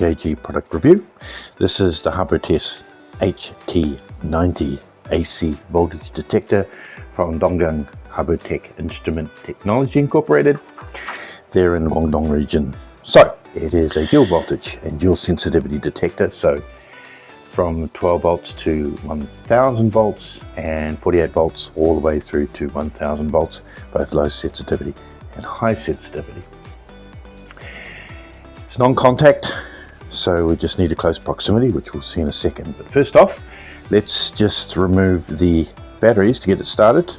kg product review. This is the Habotest HT90 AC voltage detector from Dongguan Habotest Instrument Technology Incorporated. They're in the Guangdong region. So it is a dual voltage and dual sensitivity detector. So from 12 volts to 1000 volts and 48 volts all the way through to 1000 volts, both low sensitivity and high sensitivity. It's non-contact, so we just need a close proximity, which we'll see in a second. But first off, let's just remove the batteries to get it started.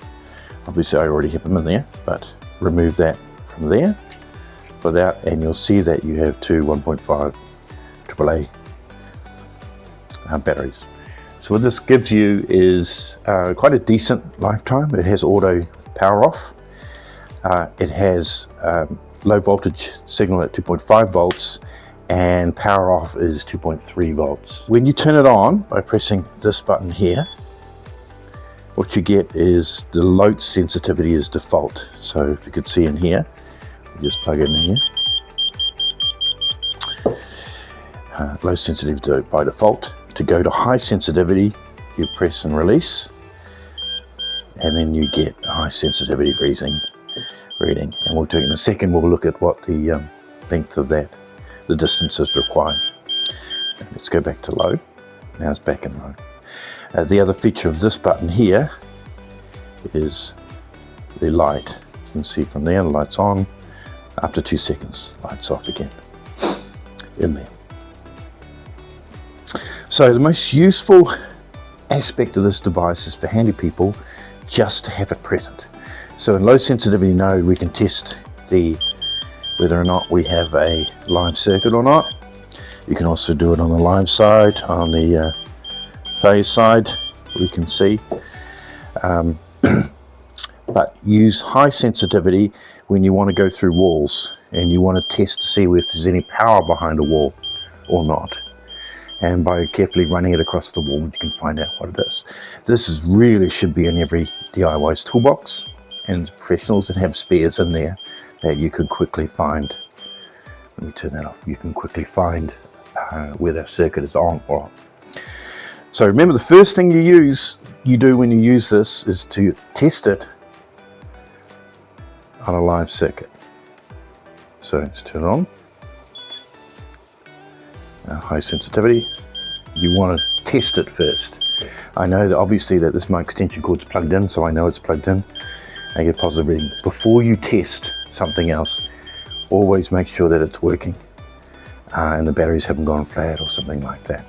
Obviously I already have them in there, but remove that from there, pull it out, and you'll see that you have two 1.5 AAA batteries. So what this gives you is quite a decent lifetime. It has auto power off. It has low voltage signal at 2.5 volts and power off is 2.3 volts. When you turn it on by pressing this button here, what you get is the load sensitivity is default. So if you could see in here, you just plug it in here. Low sensitivity by default. To go to high sensitivity, you press and release, and then you get a high sensitivity reading. And we'll do it in a second. We'll look at what the length of that, the distance is required. Let's go back to low. Now it's back in low. The other feature of this button here is the light. You can see from there, the light's on. After 2 seconds, light's off again in there. So the most useful aspect of this device is for handy people just to have it present. So in low sensitivity node, we can test whether or not we have a live circuit or not. You can also do it on the live side, on the phase side, we can see. But use high sensitivity when you want to go through walls and you want to test to see if there's any power behind a wall or not. And by carefully running it across the wall, you can find out what it is. This really should be in every DIY's toolbox, and professionals that have spares in there that you can quickly find. Let me turn that off. You can quickly find where that circuit is on or off. So remember, the first thing you do when you use this is to test it on a live circuit. So let's turn it on. High sensitivity. You want to test it first. I know that obviously that my extension cord's plugged in, so I know it's plugged in. I get positive reading. Before you test something else, always make sure that it's working and the batteries haven't gone flat or something like that.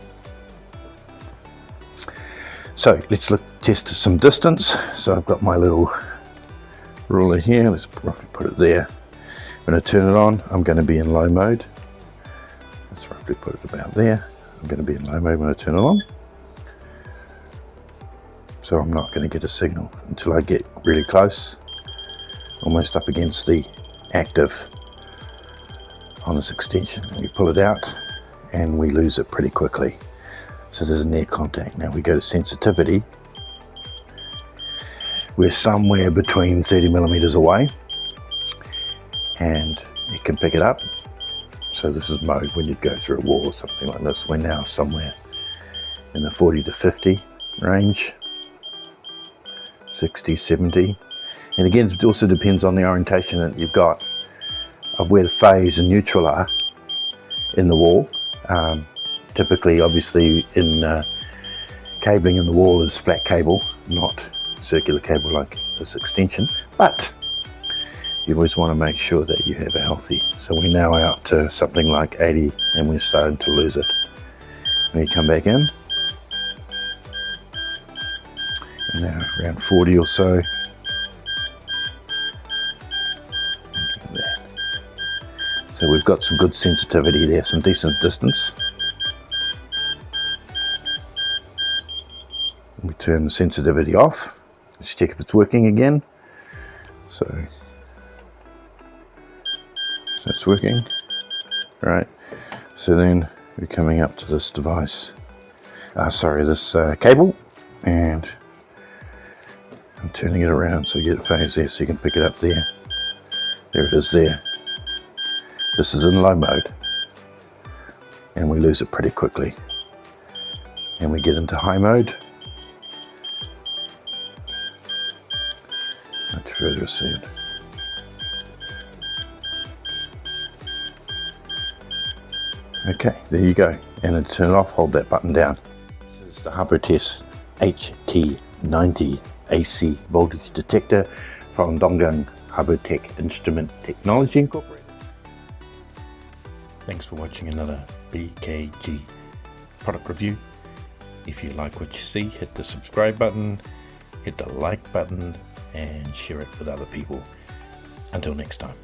So let's test some distance. So I've got my little ruler here. Let's roughly put it there. When I turn it on, I'm going to be in low mode. Let's roughly put it about there. I'm going to be in low mode when I turn it on. So I'm not going to get a signal until I get really close, almost up against the active on this extension. We pull it out and we lose it pretty quickly. So there's a near contact. Now we go to sensitivity. We're somewhere between 30 millimeters away and it can pick it up. So this is mode when you'd go through a wall or something like this. We're now somewhere in the 40 to 50 range, 60, 70. And again, it also depends on the orientation that you've got of where the phase and neutral are in the wall. Typically, obviously, in cabling in the wall is flat cable, not circular cable like this extension. But you always want to make sure that you have a healthy. So we're now out to something like 80 and we're starting to lose it. When you come back in, and now around 40 or so. So we've got some good sensitivity there, some decent distance. We turn the sensitivity off. Let's check if it's working again. So it's working. All right. So then we're coming up to this device. This cable, and I'm turning it around so you get a phase there, so you can pick it up there. There it is there. This is in low mode. and we lose it pretty quickly. And we get into high mode. Much further received. Okay, there you go. And to turn it off, hold that button down. This is the Habotest HT90 AC voltage detector from Dongguan Habotest Instrument Technology Incorporated. Thanks for watching another BKG product review. If you like what you see, hit the subscribe button, hit the like button, and share it with other people. Until next time.